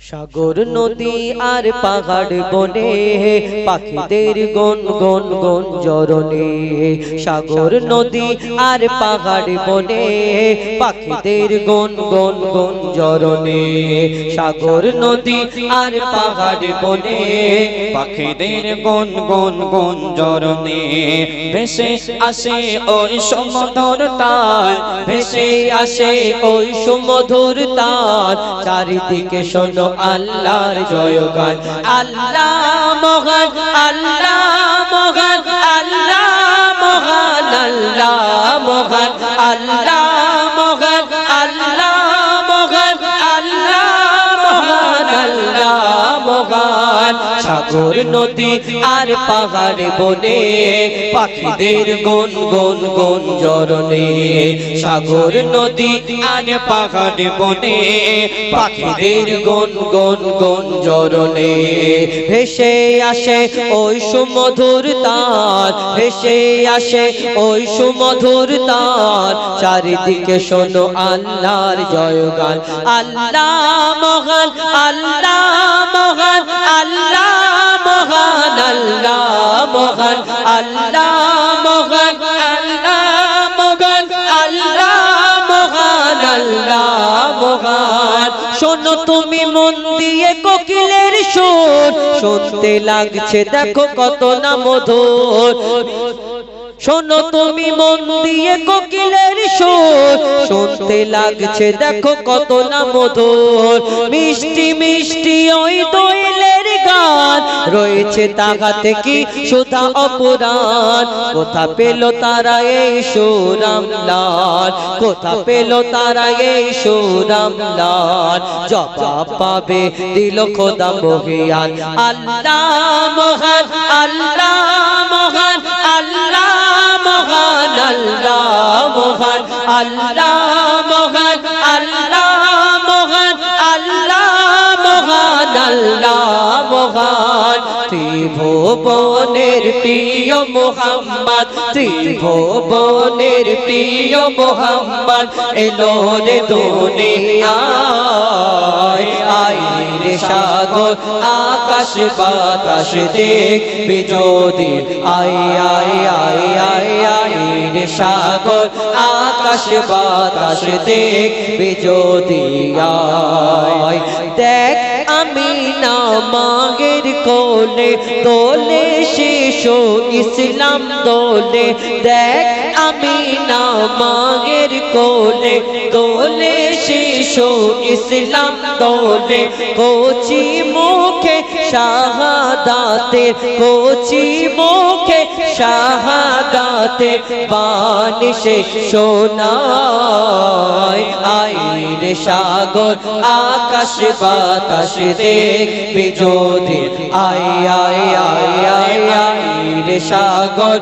সাগর নদী আর পাহাড় বনে পাখিদের গন গন গন জরনে। সাগর নদী আর পাহাড় বনে পাখিদের গন গন গন জরনে। সাগর নদী আর পাহাড় বনে পাখিদের গন গন গন জরনে। ভেসে আসে ওই সমুদ্র তার, ভেসে আসে ওই সুমধুর তার। চারিদিকে শোনো আল্লাহর জয়গান। আল্লাহ মহান, আল্লাহ মহান, আল্লাহ মহান, আল্লাহ মহান, আল্লাহ মহান, আল্লাহ মহান, আল্লাহ মহান, আল্লাহ মহান। সাগর নদী আর পাহাড় বনে পাখিদের গন গন গন জরনে। সাগর নদী আর পাহাড় বনে পাখিদের গন গন গন জরনে। ভেসে আসে ওই সুমধুর তার, ভেসে আসে ওই সুমধুর তার। চারিদিকে শোনো আল্লাহর জয়গান। আল্লাহ মহান, আল্লাহ মহান, আল্লাহ মহান, আল্লাহ মহান, আল্লাহ মহান, আল্লাহ মহান, আল্লাহ মহান, আল্লাহ মহান। শোনো তুমি মন দিয়ে কোকিলের সুর, শুনতে লাগছে দেখো কত না মধুর। শোনো তুমি মন দিয়ে কোকিলের সুর, শুনতে লাগছে দেখো কত না মধুর। মিষ্টি মিষ্টি ওই দোয়েলের গান, রয়েছে তাহাতে কি সুধা অপুরাণ। কোথা পেল তারা এই সুর আমলার, কোথা পেল তারা এই সুর আমলার। জবাব পাবে দিল খোদা মহিয়ান। আল্লাহ মহান, আল্লাহ মহান, আল্লাহ মহান, আল্লাহ মহান, আল্লাহ মহান, আল্লাহ মহান, আল্লাহ মহান, আল্লাহ মহান। ত্রিভুবনের প্রিয় মুহাম্মদ, ত্রিভুবনের প্রিয় মুহাম্মদ এলো রে দুনিয়ায়। আয় রে সাগর আকাশ বাতাস দেখবি যদি, আয় আয় আয় আয় আয় রে সাগর আকাশ বাতাস দেখবি যদি। আয় দেখ আমি না মাগের কোলে দোলে শিশু ইসলাম দোলে। দেখ আমি না মাগের কোলে দোলে শিশু ইসলাম দোলে। কোচি মুখে শাহাদাতের, কোচি মুখে শাহাদাতের বাণী সে শোনায়। আয় রে সাগর আকাশ বাতাস দেখবি যদি, আয় আয় আয় আয় আয় রে সাগর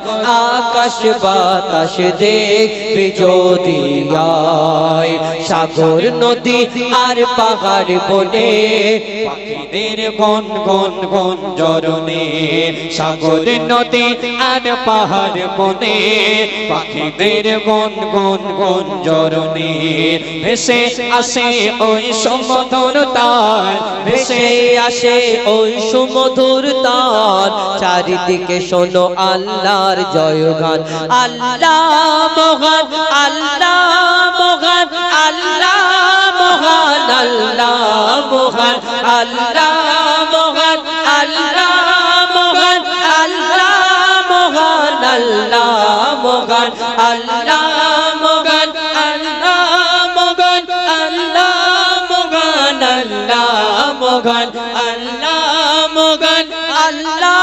আকাশ বাতাস দেখবি যদি। আয় সাগর নদী আর পাহাড় বনে পাখিদের গন গন গন জরনে। সাগর নদী আর পাহাড় বনে পাখিদের গন গন গন জরনে। ভেসে আসে ওই সমুদ্র তার, ভেসে আসে ওই সুমধুর তার। চারিদিকে শোনো আল্লাহর জয়গান। আল্লাহ মহান, আল্লাহ মহান, আল্লাহ মহান, আল্লাহ মহান, আল্লাহ মহান, আল্লাহ মহান, আল্লাহ মহান, আল্লাহ মহান, আল্লাহ মহান, আল্লাহ মহান, আল্লাহ মহান, আল্লাহ মহান, আল্লাহ মহান, আল্লাহ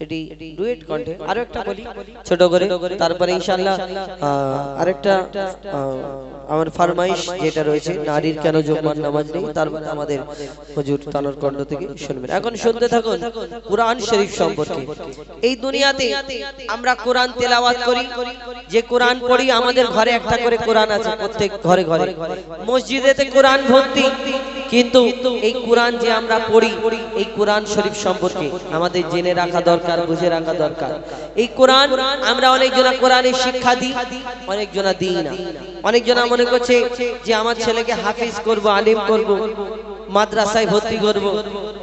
এটি ডুয়েট কণ্ঠে আরো একটা বলি ছোট করে, তারপরে ইনশাআল্লাহ আরেকটা আমার ফরমাইশ যেটা রয়েছে, নারীর কেন জুম্মার নামাজ নেই, তারপরে আমাদের হুজুর তানোর কণ্ঠ থেকে শুনবেন। এখন শুনতে থাকুন কুরআন শরীফ সম্পর্কে। এই দুনিয়াতে আমরা কোরআন তেলাওয়াত করি, যে কোরআন পড়ি, আমাদের ঘরে একটা করে কোরআন আছে, প্রত্যেক ঘরে ঘরে, মসজিদেতে কোরআন ভর্তি, কিন্তু এই কোরআন যে আমরা পড়ি, এই কোরআন শরীফ সম্পর্কে আমাদের জেনে রাখা দরকার, বুঝে রাখা দরকার। এই কোরআন আমরা অনেকজনা কোরআনের শিক্ষা দিই, অনেকজনা দিই না। অনেকজনা মনে করছে যে আমার ছেলেকে হাফিজ করব, আলিম করব, মাদ্রাসায় ভর্তি করব।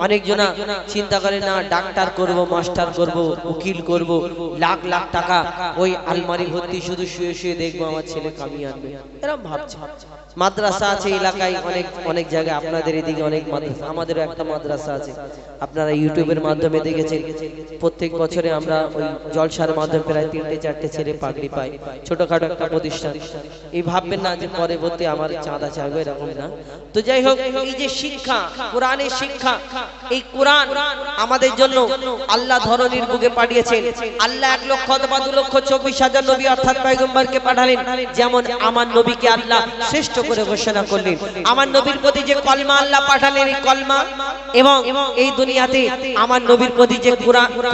অনেকজনা চিন্তা করে না ডাক্তার করব, মাস্টার করব, উকিল করব, লাখ লাখ টাকা ওই আলমারি ভর্তি শুধু শুয়ে শুয়ে দেখবো আমার ছেলে কামিয়ে আনবে, এরকম ভাবছে। মাদ্রাসা আছে এলাকায় অনেক অনেক জায়গায়, আপনাদের এদিকে অনেক মাদ্রাসা, আমাদেরও একটা মাদ্রাসা আছে, আপনারা ইউটিউবের মাধ্যমে দেখেছেন। প্রত্যেক বছরে আমরা ওই জলসার মাধ্যমে প্রায় 3-4টে ছেলে পাগড়ি পায়, ছোটখাটো একটা প্রতিষ্ঠান। এই ভাববেন না যে পরবর্তী আমার চাঁদা চাইবে, এরকম না। তো যাই হোক, এই যে শিক্ষা, কোরআনের শিক্ষা, এই কোরআন আমাদের জন্য আল্লাহ ধরনীর বুকে পাঠিয়েছেন। আল্লাহ 1 লক্ষ অথবা 2,24,000 নবী অর্থাৎ পয়গম্বরকে পাঠালেন। যেমন আমার নবীকে আল্লাহ শ্রেষ্ঠ করে ঘোষণা করলেন, আমার নবীর প্রতি যে কলমা আল্লাহ পাঠালেন, এই কলমা, এবং এই দুনিয়াতে আমার নবীর প্রতি যে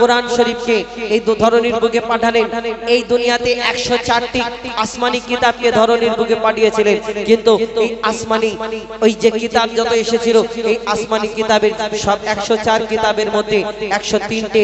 কোরআন শরীফকে এই ধরনীর বুকে পাঠালেন। এই দুনিয়াতে 104টি আসমানি কিতাবকে ধরনীর বুকে পাঠিয়েছিলেন, কিন্তু এই আসমানি ওই যে কিতাব যত এসেছিল, এই আসমানি কিতাবের সব 104 কিতাবের মধ্যে 103টে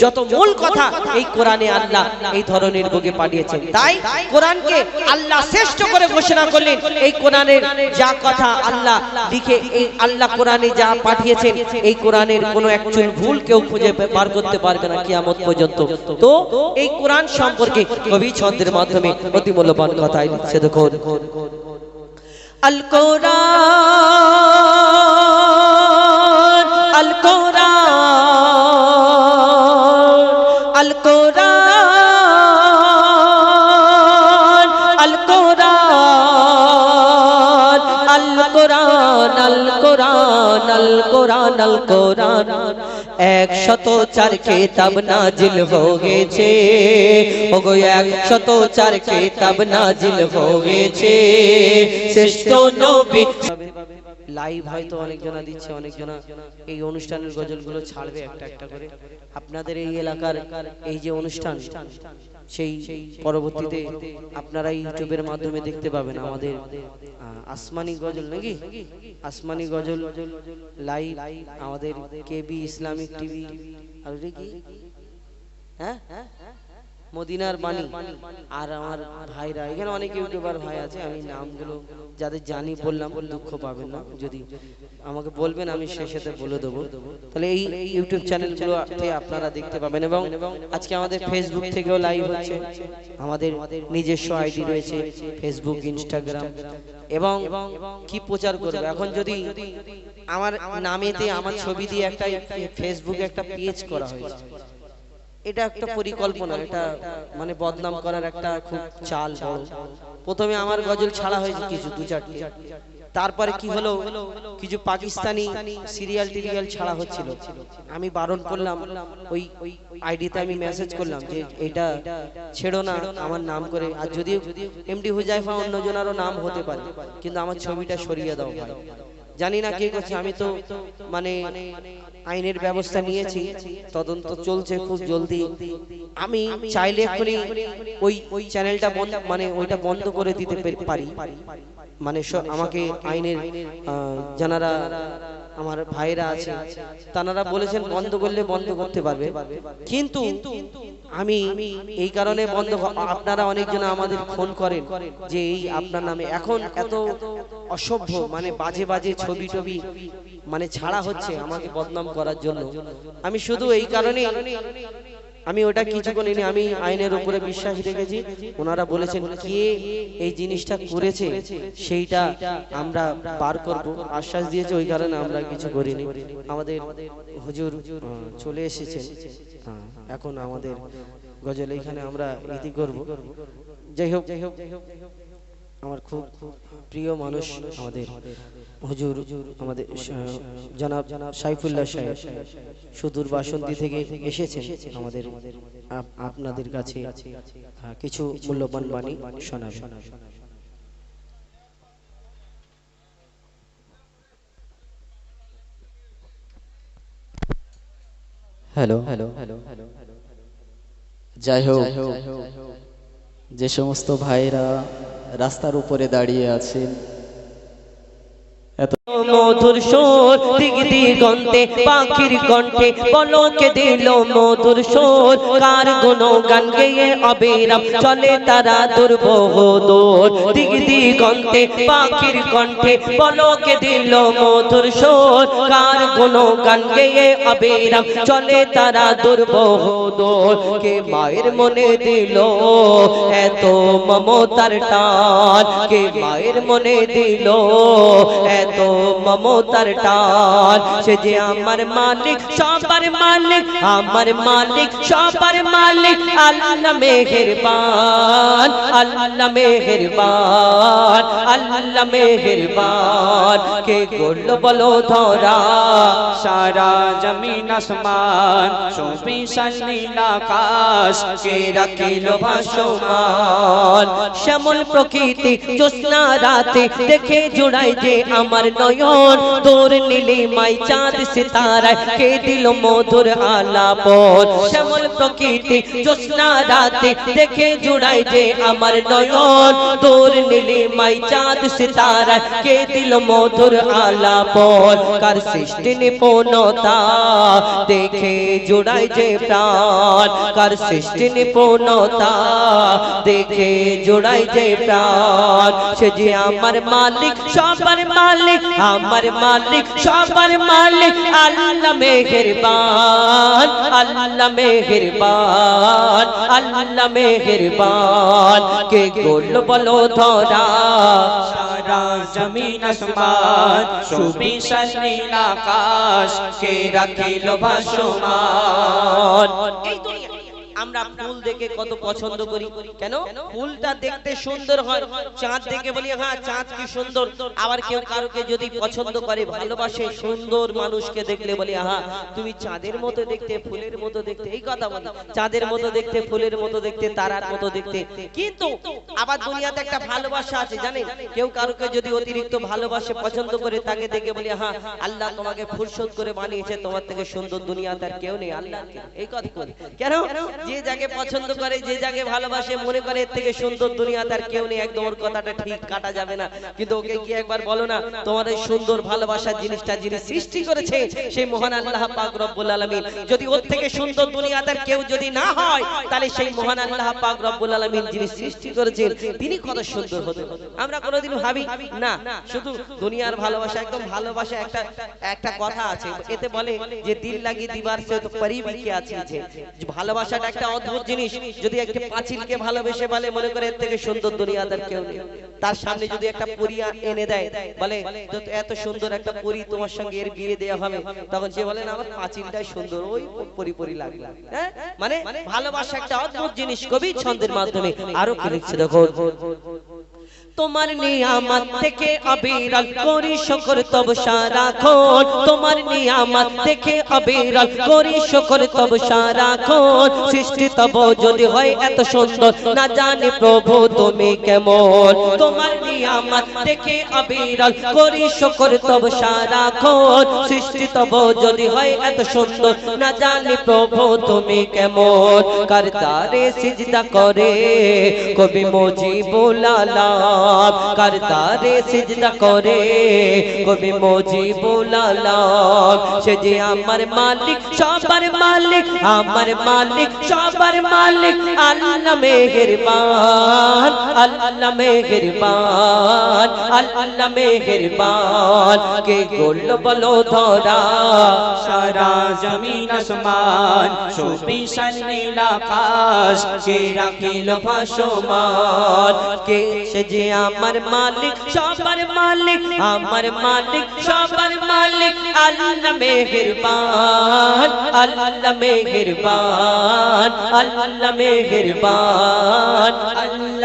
যত মূল কথা এই কোরআনে আল্লাহ এই ধরনের বুকে পাঠিয়েছেন। তাই কোরআনকে আল্লাহ শ্রেষ্ঠ করে ঘোষণা করলেন। এই কোরআনের যা কথা আল্লাহ লিখে, এই আল্লাহ কোরআনে যা পাঠিয়েছেন, এই কোরআনের কোনো একচুল ভুল কেউ খুঁজে বার করতে পারবে না কিয়ামত পর্যন্ত। তো এই কোরআন সম্পর্কে কবি ছন্দের মাধ্যমে অতি মূল্যবান কথাই লিখছে, দেখুন। আল কোরআন, আল কোরআন, আল কোরআন, আল কোরআন, আল কোরআন, আল কোরআন, আল কোরআন, আল কোরআন 104 কিতাব নাজিল হয়েছে, ওগো 104 কিতাব নাজিল হয়েছে, শ্রেষ্ঠ নবী। লাইভ হয়তো অনেকজনা দিচ্ছে, অনেকজনা এই অনুষ্ঠানের গজলগুলো ছাড়বে একটা একটা করে। আপনাদের এই এলাকার এই যে অনুষ্ঠান, সেই পরবর্তীতে আপনারা ইউটিউবের মাধ্যমে দেখতে পাবেন আমাদের আসমানি গজল, নাকি আসমানি গজল লাইভ আমাদের কেবি ইসলামিক টিভি, আর কি হ্যাঁ মদিনার বাণী। আর আমার ভাইরা এখানে অনেক ইউটিউবার ভাই আছে, আমি নামগুলো যাদের জানি বললাম, দুঃখ পাবেন না, যদি আমাকে বলবেন আমি শেষেতে বলে দেবো। তাহলে এই ইউটিউব চ্যানেলগুলোতে আপনারা দেখতে পাবেন। এবং আজকে আমাদের ফেসবুক থেকেও লাইভ হচ্ছে, আমাদের নিজস্ব আইডি রয়েছে ফেসবুক, ইনস্টাগ্রাম। এবং কি প্রচার করবে, এখন যদি আমার নামেতে আমার ছবি দিয়ে একটা ফেসবুকে একটা পেজ করা হয়েছে, এটা একটা পরিকল্পনা, এটা মানে বদনাম করার একটা খুব চাল বড়। প্রথমে আমার গজল ছাড়া হয়েছে কিছু 2-4টি, তারপরে কি হলো, কিছু পাকিস্তানি সিরিয়াল টিরিয়াল ছাড়া হচ্ছিল। আমি বারণ করলাম, ওই আইডিতে আমি মেসেজ করলাম যে এটা ছেড়ো না আমার নাম করে, আর যদিও এমডি হুজাইফা অন্যজনেরও নাম হতে পারে, কিন্তু আমার ছবিটা সরিয়ে দাও ভাই। জানি না কে করছে, আমি তো মানে আইনের ব্যবস্থা নিয়েছি, তদন্ত চলছে খুব জলদি। আমি চাইলে এখনই ওই চ্যানেলটা মানে ওইটা বন্ধ করে দিতে পারি, মানে আমাকে আইনের যারা আমার ভাইরা আছে তারা বলেছেন বন্ধ করলে বন্ধ করতে পারবে, কিন্তু আমি এই কারণে বন্ধ। আপনারা অনেকজন আমাদের ফোন করেন যে এই আপনার নামে এখন এত অসভ্য মানে বাজে বাজে ছবি টবি মানে ছাড়া হচ্ছে আমাকে বদনাম করার জন্য। আমি শুধু এই কারণে আমি ওটা কিছু করিনি, আমি আইনের উপরে বিশ্বাস রেখেছি। ওনারা বলেছেন কে এই জিনিসটা করেছে সেইটা আমরা বার করব, আশ্বাস দিয়েছে, ওই কারণে আমরা কিছু করিনি। আমাদের হুজুর চলে এসেছেন, এখন আমাদের গজল এখানে আমরা ইতি করব। যাই হোক, আমার খুব প্রিয় মানুষ আমাদের হুজুর আমাদের জনাব সাইফুল্লাহ সাহেব সুদূর বাসন্তী থেকে এসেছেন আমাদের আপনাদের কাছে কিছু মূল্যবান বাণী শোনাবেন। হ্যালো হ্যালো যাই হোক, যে সমস্ত ভাইরা রাস্তার উপরে দাঁড়িয়ে আছেন, মধুর সুর দিক দিগন্তে পাখির কণ্ঠে পলকে দিল মধুর সুর, কার গুণগান গেয়ে অবিরাম চলে তারা দুর্বহ দূর। দিক দিগন্তে পাখির কণ্ঠে পলকে দিল মধুর সুর, কার গুণগান গেয়ে অবিরাম চলে তারা দুর্বহ দূর। কে মায়ের মনে দিল এত মমতার টান, কে মায়ের মনে দিল এত মমতার টান, সে যে আমার মালিক সবার মালিক, আমার মালিক সবার মালিক, আল্লাহ মেহেরবান, আল্লাহ মেহেরবান, আল্লাহ মেহেরবান। কে করল বলো ধরা সারা জমিন আসমান সুবিশাল নীল আকাশ, কে রাখিল ভাসমান। শ্যামল প্রকৃতি জ্যোৎস্না রাতে দেখে জোড়াই যে আমার নয়ন, তোর নীলিমাই চাঁদ সিতারায় কে দিল মধুর আলাপন। শ্যামল প্রকৃতি জ্যোৎস্না রাতে দেখে জোড়াই যে আমার নয়ন, তোর নীলিমাই চাঁদ সিতারায় কে দিল মধুর আলাপন। কার সৃষ্টি নিপুণতা দেখে জোড়াই যে প্রাণ, কার সৃষ্টি নিপুণতা দেখে জোড়াই যে প্রাণ। সে যে আমার মালিক সবার মালিক, আমার মালিক সবার মালিক, আল্লাহ মেহেরবান, আল্লাহ মেহেরবান, আল্লাহ মেহেরবান। কে করল বলো ধরা সারা জমিন আসমান সুবিশাল নীল আকাশ, কে রাখিল ভাসমান। এই দুনিয়া আমরা ফুল দেখে কত পছন্দ করি, কেন? ফুলটা দেখতে সুন্দর হয়, চাঁদ দেখে বলি হ্যাঁ চাঁদ কি সুন্দর। আবার কেউ কারোকে যদি পছন্দ করে ভালোবাসে, সুন্দর মানুষকে দেখলে বলি হ্যাঁ তুমি চাঁদের মতো দেখতে, ফুলের মতো দেখতে, এই কথা বলি, চাঁদের মতো দেখতে, ফুলের মতো দেখতে, তারার মতো দেখতে। কিন্তু আবার দুনিয়াতে একটা ভালোবাসা আছে জানেন, কেউ কারোকে যদি অতিরিক্ত ভালোবাসে পছন্দ করে, তাকে দেখে বলি হ্যাঁ আল্লাহ তোমাকে ফুরসত করে বানিয়েছে, তোমার থেকে সুন্দর দুনিয়াতে আর কেউ নেই, আল্লাহ। এই কথা বলি কেন? যে যাকে পছন্দ করে, যে যাকে ভালোবাসে, মনে করে এর থেকে সুন্দর দুনিয়াতে আর কেউ নেই। একদম ওর কথাটা ঠিক কাটা যাবে না, কিন্তু ওকে কি একবার বলো না তোমার এই সুন্দর ভালোবাসার জিনিসটা যিনি সৃষ্টি করেছে সেই মহান আল্লাহ পাক রব্বুল আলামিন, যদি ওর থেকে সুন্দর দুনিয়াতে আর কেউ যদি না হয়, তাহলে সেই মহান আল্লাহ পাক রব্বুল আলামিন যিনি সৃষ্টি করেছেন তিনি কত সুন্দর হতেন আমরা কোনোদিন ভাবি না। শুধু দুনিয়ার ভালোবাসা, একদম ভালোবাসা একটা একটা কথা আছে, এতে বলে যে দিল লাগি দিবার সে তো করিবি কি আছে। ভালোবাসাটা একটা অদ্ভুত জিনিস। যদি একটা পাঁচিলকে ভালোবেসে বলে মনে করে এর থেকে সুন্দর দুনিয়াতে কেউ নেই, তার সামনে যদি একটা পরী এনে দেয়, বলে এত সুন্দর একটা পরী তোমার সঙ্গে এর বিয়ে দেওয়া হবে, তখন সে বলে না আমার পাঁচিলটাই সুন্দর, ওই পরী পরী লাগলো। হ্যাঁ, মানে ভালোবাসা একটা অদ্ভুত জিনিস। কবি ছন্দের মাধ্যমে আরো কি লিখছে দেখো, তোমার নিয়ামত থেকে অবিরল করি শুকর তব সারাক্ষণ, তোমার নিয়ামত থেকে অবিরল করি শুকর তব সারাক্ষণ। সৃষ্টি তব যদি হয় এত সুন্দর, না জানি প্রভু তুমি কেমন। তোমার নিয়ামত থেকে অবিরল করি শুকর তব সারাক্ষণ। সৃষ্টি তব যদি হয় এত সুন্দর, না জানি প্রভু তুমি কেমন। করতারে সিজদা করে কবি মুজিবুল আলাম, করতারে সিজদা করে কবি মুজিবুল আলাম। সে যে আমার মালিক সবার মালিক, আমার মালিক সবার মালিক, আল্লাহ মেহেরবান, আল্লাহ মেহেরবান, আল্লাহ মেহেরবান। কে করল বলো ধরা সারা জমিন আসমান সুবিশাল নীল আকাশ, কে রাখিল ভাসমান। কে সে যে আমার মালিক সবার মালিক, আমার মালিক সবার মালিক, আল্লাহ মেহেরবান, আল্লাহ মেহেরবান, আল্লাহ মেহেরবান, আল্লাহ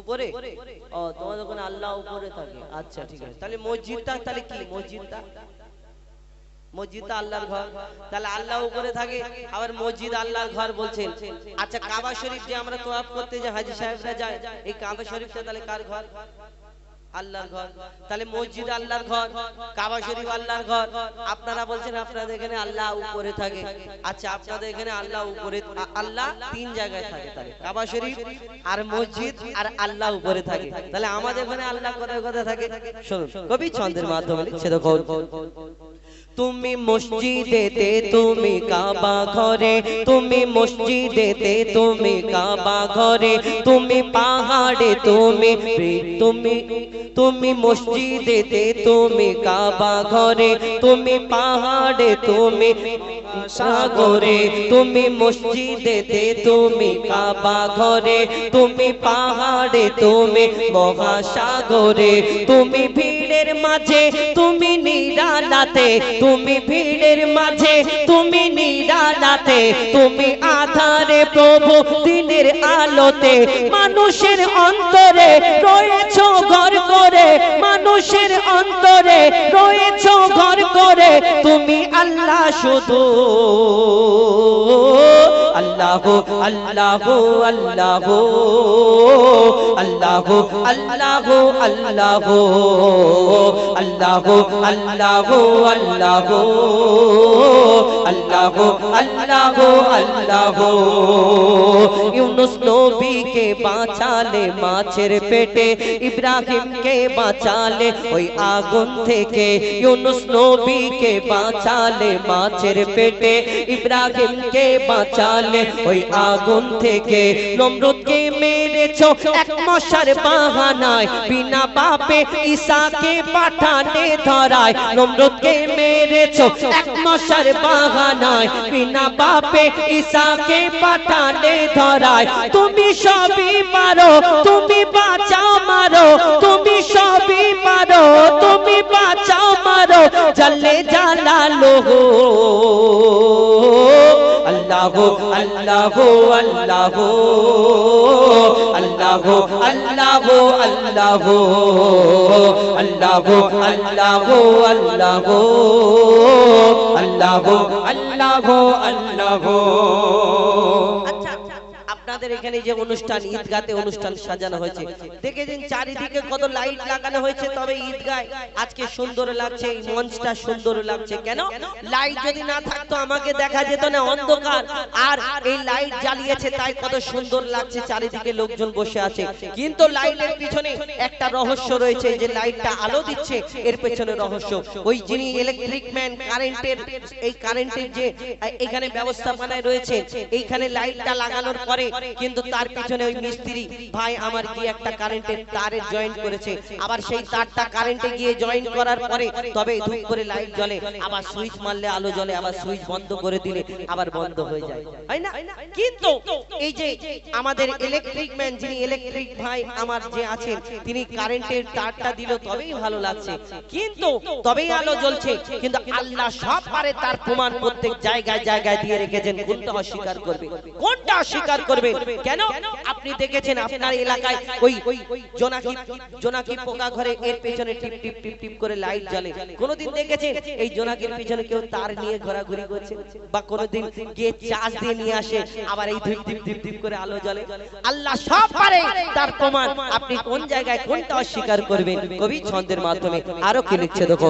উপরে? ও, তোমাদের ওখানে আল্লাহ উপরে থাকে, আচ্ছা ঠিক আছে। তাহলে মসজিদটা তাহলে কি? মসজিদটা আল্লাহর ঘর, তাহলে আল্লাহ উপরে থাকে, আবার মসজিদ আল্লাহর ঘর বলছেন। আচ্ছা, কাবা শরীফ যে আমরা তওয়াফ করতে যে হাজী সাহেবরা যায়, এই কাবা শরীফটা তাহলে কার ঘর? আল্লাহর ঘর। তাহলে মসজিদ আল্লাহর ঘর, কাবা শরীফ আল্লাহর ঘর। আপনারা বলছেন আপনাদের এখানে আল্লাহ উপরে থাকে। আচ্ছা, আপনাদের এখানে আল্লাহ উপরে, আল্লাহ তিন জায়গায় থাকে, তাহলে কাবা শরীফ আর মসজিদ আর আল্লাহ উপরে থাকে। তাহলে আমাদের এখানে আল্লাহ কোথায় কোথায় থাকে? শুনুন, কবি ছন্দের মাধ্যমে লিখছে, দেখো। তুমি মসজিদেতে তুমি কাবা ঘরে, তুমি মসজিদেতে তুমি কাবা ঘরে, তুমি পাহাড়ে তুমি তুমি তুমি মসজিদেতে তুমি কাবা ঘরে, তুমি পাহাড়ে তুমি সাগরে, তুমি মসজিদেতে তুমি কাবা ঘরে, তুমি পাহাড়ে তুমি মহাসাগরে, তুমি ভিড়ের মাঝে তুমি নিরালাতে, তুমি ভিড়ের মাঝে তুমি নিরালাতে, তুমি আধারে প্রভু দিনের আলোতে, মানুষের অন্তরে রয়েছো ঘর করে, মানুষের অন্তরে রয়েছো ঘর করে, তুমি আল্লাহ শুধু। আল্লাহ আল্লাহ আল্লাহ আল্লাহ আল্লাহ আল্লাহ আল্লাহ আল্লাহ আল্লাহ আল্লাহ আল্লাহ আল্লাহ। ইউনুস নবীকে বাঁচালে মাছের পেটে, ইব্রাহিমকে বাঁচালে ওই আগুন থেকে, ইউনুস নবীকে বাঁচালে মাছের পেটে, ইব্রাহিমকে বাঁচালে ওই আগুন থেকে, নমরুদকে মেরেছো এক মশার বাহানায়, বিনা পাপে ঈসাকে পাঠানে ধরায়, নমরুদকে মেরেছো এক মশার বাহানায়, বিনা পাপে ঈসাকে পাঠানে ধরায়, তুমি সবই পারো তুমি বাঁচাও মারো, তুমি সবই পারো তুমি বাঁচাও মারো, জাল্লে জালালুহু। আল্লাহ আল্লাহ আল্লাহ আল্লাহ আল্লাহ আল্লাহ আল্লাহ আল্লাহ আল্লাহ আল্লাহ আল্লাহ আল্লাহ। আচ্ছা, আপনাদের এখানে যে অনুষ্ঠান, ঈদগাতে অনুষ্ঠান সাজানো হয়েছে, দেখেছেন চারিদিকে কত লাইট লাগানো হয়েছে, তবে ঈদগায় আজকে সুন্দর লাগছে, এই মঞ্চটা সুন্দর লাগছে। কেন? লাইট যদি না থাকতো আমাকে দেখা যেত না, অন্ধকার, আর এই লাইট জ্বালিয়েছে তাই কত সুন্দর লাগছে, চারিদিকে লোকজন বসে আছে। কিন্তু লাইটের পিছনে একটা রহস্য রয়েছে, যে লাইটটা আলো দিচ্ছে এর পেছনে রহস্য। ওই যিনি ইলেকট্রিক ম্যান, কারেন্টের, এই কারেন্টের যে এখানে ব্যবস্থাপনায় রয়েছে, এইখানে লাইটটা লাগানোর পরে কিন্তু তার পিছনে ওই মিস্ত্রি ভাই আমার গিয়ে একটা কারেন্টের তারে জয়েন করেছে, আবার সেই তারটা কারেন্টে গিয়ে জয়েন করার পরে তবে ধূপ করে লাইট জ্বলে, আবার সুইচ মারলে আলো জ্বলে, আবার সুইচ বন্ধ করে দিলে আবার বন্ধ হয়ে যায়, তাই না? কিন্তু এই যে আমাদের ইলেকট্রিক ম্যান, যিনি ইলেকট্রিক ভাই আমার যে আছেন, তিনি কারেন্টের তারটা দিল তবেই ভালো লাগছে, কিন্তু তবেই আলো জ্বলছে। কিন্তু আল্লাহ সব পারে, তার প্রমাণ প্রত্যেক জায়গায় জায়গায় দিয়ে রেখেছেন। কোনটা অস্বীকার করবে? কোনটা অস্বীকার করবে? কেন? আপনি দেখেছেন আপনার এলাকায় ওই জোনাকি পোকা ঘরে এর পেছনে টিপ টিপ টিপ টিপ করে লাইট জ্বলে। কোনদিন দেখেছেন এই জোনাকির পিছনে কেউ তার নিয়ে ঘোরাঘুরি করছে? বা কোনদিন গিয়ে চার্জ দিয়ে নিয়ে আসে, আবার এই টিপ টিপ টিপ টিপ করে আলো জ্বলে? আল্লাহ সব পারে, তার প্রমাণ আপনি কোন জায়গায় কোনটা অস্বীকার করবেন? কবি ছন্দের মাধ্যমে আরো কি লিখছে দেখো।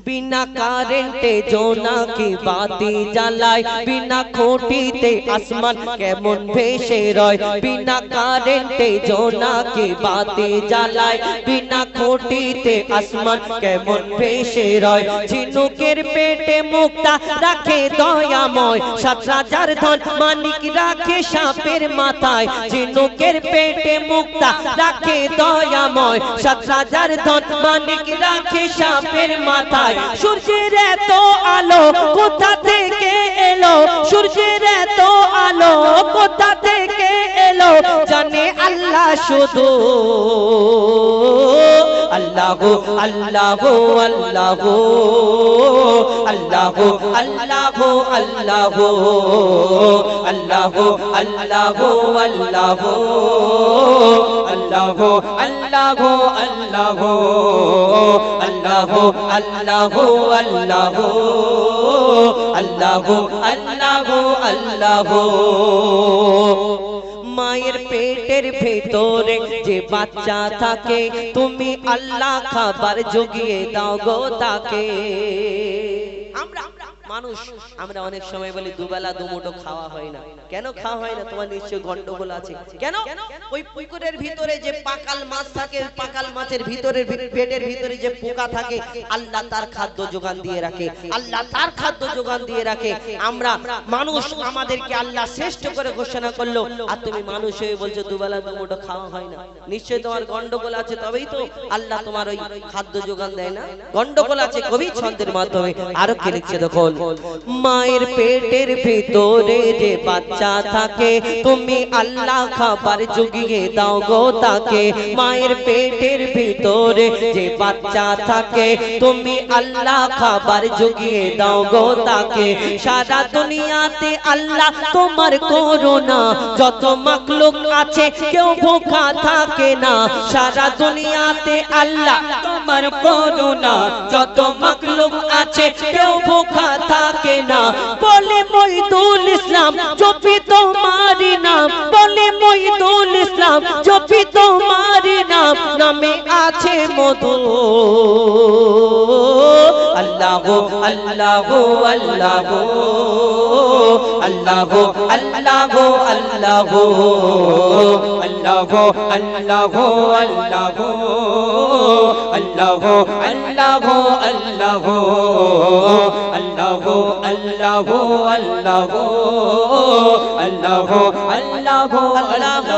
बिना কারেন্টে জোনাকি বাতি জ্বালায়, বিনা খুঁটিতে আসমান কেমন ভেসে রয়। বিনা কারেন্টে জোনাকি বাতি জ্বালায়, বিনা খুঁটিতে আসমান কেমন ভেসে রয়। ঝিনুকের পেটে মুক্তা রাখে দয়াময়, 7 রাজার ধন মানিক রাখে সাপের মাথায়। ঝিনুকের পেটে মুক্তা রাখে দয়াময়, 7 রাজার ধন মানিক রাখে সাপের মাথায়। সূর্যের এত আলো কোথা থেকে এলো, সূর্যের এত আলো কোথা থেকে এলো, জানে আল্লাহ শুধু। আল্লাহ আল্লাহু আল্লাহু আল্লাহু আল্লাহু আল্লাহু আল্লাহু আল্লাহু আল্লাহু আল্লাহু আল্লাহু আল্লাহু আল্লাহু আল্লাহু আল্লাহু আল্লাহু আল্লাহু আল্লাহু আল্লাহু মায়ের পেটের ভেতরে যে বাচ্চা থাকে তুমি আল্লাহ খাবার জুগিয়ে দাও গো তাকে আমরা মানুষ আমরা অনেক সময় বলি দুবেলা দুমুঠো খাওয়া হয় না কেন খাওয়া হয় না তোমার নিশ্চয় গন্ডগোল আছে কেন ওই পুকুরের ভিতরে যে পাকাল মাছ থাকে পাকাল মাছের ভিতরে পেটের ভিতরে যে পোকা থাকে আল্লাহ তার খাদ্য যোগান দিয়ে রাখে আল্লাহ তার খাদ্য যোগান দিয়ে রাখে আমরা মানুষ আমাদেরকে আল্লাহ শ্রেষ্ঠ করে ঘোষণা করলো আর তুমি মানুষ হয়ে বলছো দুবেলা দুমুঠো খাওয়া হয় না নিশ্চয় তোমার গন্ডগোল আছে তবেই তো আল্লাহ তোমার ওই খাদ্য যোগান দেয় না গন্ডগোল আছে কবি ছন্দের মাধ্যমে আরো কে লিখছে দেখো মায়ের পেটের ভিতরে যে বাচ্চা থাকে তুমি আল্লাহ খাবার জুগিয়ে দাও গো তাকে মায়ের পেটের ভিতরে যে বাচ্চা থাকে তুমি আল্লাহ খাবার জুগিয়ে দাও গো তাকে সারা দুনিয়াতে আল্লাহ তোমার করুণা যত মাখলুক আছে কেউ ভোখা থাকে না সারা দুনিয়াতে আল্লাহ তোমার করুণা যত মাখলুক আছে কেউ ভোখা থাকে না বলে মইদুল ইসলাম জপি তোমারি নাম বলে মইদুল ইসলাম জপি তোমারি নাম নামে আছে মধু আল্লাহু আল্লাহু আল্লাহু আল্লাহু আল্লাহু আল্লাহু আল্লাহু আল্লাহু আল্লাহু আল্লাহু আল্লাহু আল্লাহু আল্লাহু আল্লাহু আল্লাহু আল্লাহু আল্লাহু আল্লাহু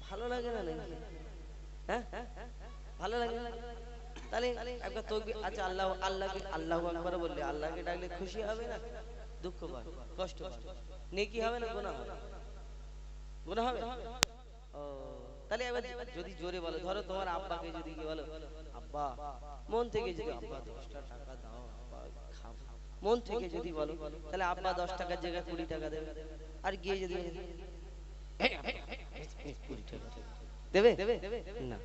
ভালো লাগে না হ্যাঁ ভালো লাগে তাহলে একবার তকবীর আচ্ছা আল্লাহ আল্লাহকে আল্লাহু আকবার বললে আল্লাহকে ডাকলে খুশি হবে না দুঃখ পাবে কষ্ট পাবে নেকি হবে না গুনাহ হবে গুনাহ হবে ও তাহলে এবার যদি জোরে বলো ধরো তোমার আব্বাকে যদি কি বলো আব্বা মন থেকে যদি আব্বা 10টা টাকা দাও আব্বা খাবো মন থেকে যদি বলো তাহলে আব্বা 10 টাকার জায়গায় 20 টাকা দেবে আর গিয়ে যদি দেবে না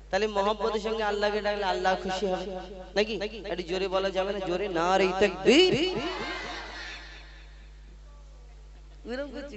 তাহলে মোহাম্মদের সঙ্গে আল্লাহকে ডাকলে আল্লাহ খুশি হবে নাকি একটু জোরে বলা যাবে না জোরে নারে তাকবীর